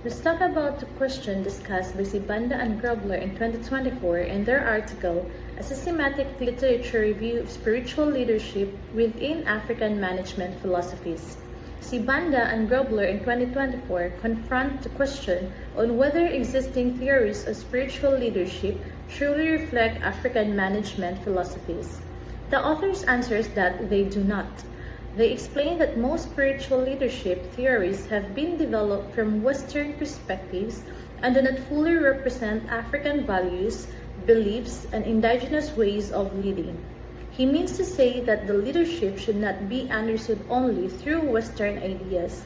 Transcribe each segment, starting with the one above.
Let's talk about the question discussed by Sibanda and Grobler in 2024 in their article, A Systematic Literature Review of Spiritual Leadership Within African Management Philosophies. Sibanda and Grobler in 2024 confront the question on whether existing theories of spiritual leadership truly reflect African management philosophies. The authors answers that they do not. They explain that most spiritual leadership theories have been developed from Western perspectives and do not fully represent African values, beliefs, and indigenous ways of leading. He means to say that the leadership should not be understood only through Western ideas.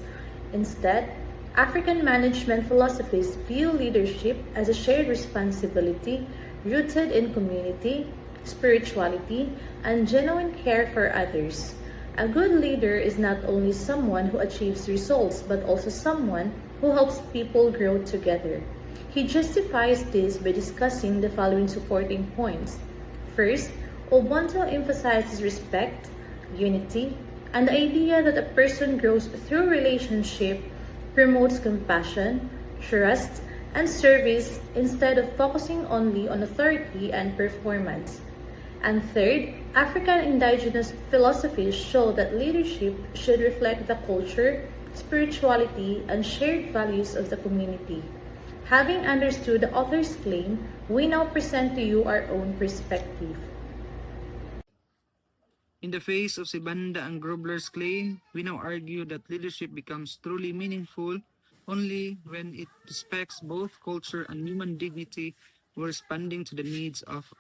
Instead, African management philosophies view leadership as a shared responsibility rooted in community, spirituality, and genuine care for others. A good leader is not only someone who achieves results, but also someone who helps people grow together. He justifies this by discussing the following supporting points. First, Ubuntu emphasizes respect, unity, and the idea that a person grows through relationship, promotes compassion, trust, and service instead of focusing only on authority and performance. And third, African indigenous philosophies show that leadership should reflect the culture, spirituality, and shared values of the community. Having understood the author's claim, we now present to you our own perspective. In the face of Sibanda and Grobler's claim, we now argue that leadership becomes truly meaningful only when it respects both culture and human dignity while responding to the needs of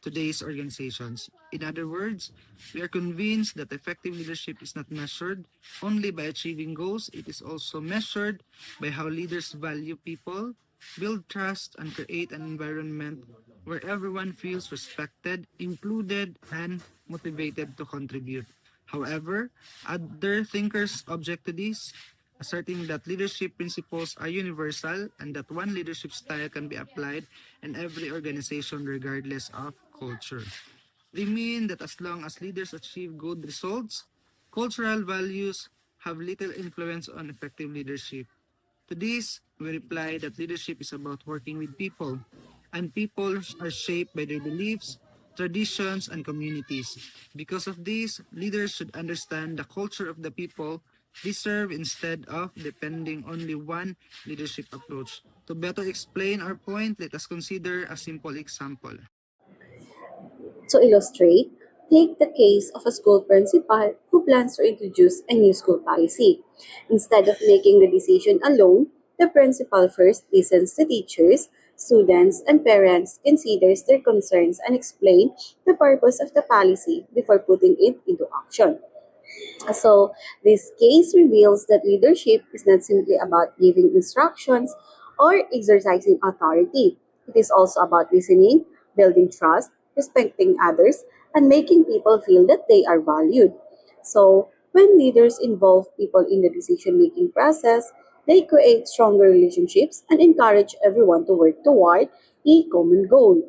today's organizations. In other words, we are convinced that effective leadership is not measured only by achieving goals, it is also measured by how leaders value people, build trust, and create an environment where everyone feels respected, included, and motivated to contribute. However, other thinkers object to this, asserting that leadership principles are universal and that one leadership style can be applied in every organization regardless of culture. They mean that as long as leaders achieve good results, cultural values have little influence on effective leadership. To this, we reply that leadership is about working with people, and people are shaped by their beliefs, traditions, and communities. Because of this, leaders should understand the culture of the people they serve instead of depending only one leadership approach. To better explain our point, let us consider a simple example. To illustrate, take the case of a school principal who plans to introduce a new school policy. Instead of making the decision alone, the principal first listens to teachers, students, and parents, considers their concerns, and explain the purpose of the policy before putting it into action. So, this case reveals that leadership is not simply about giving instructions or exercising authority. It is also about listening, building trust, respecting others, and making people feel that they are valued. So, when leaders involve people in the decision making process, they create stronger relationships and encourage everyone to work toward a common goal.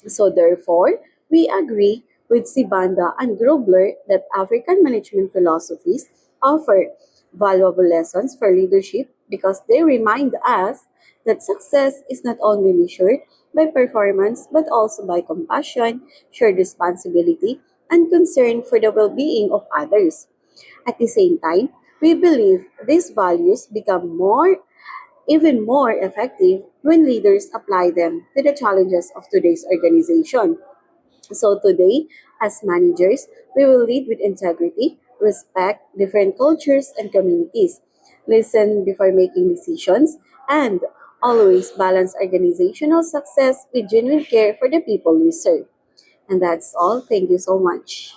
So therefore, we agree with Sibanda and Grobler that African management philosophies offer valuable lessons for leadership because they remind us that success is not only measured by performance but also by compassion, shared responsibility, and concern for the well-being of others. At the same time, we believe these values become even more effective when leaders apply them to the challenges of today's organization. So today, as managers, we will lead with integrity, respect different cultures and communities, listen before making decisions, and always balance organizational success with genuine care for the people we serve. And that's all. Thank you so much.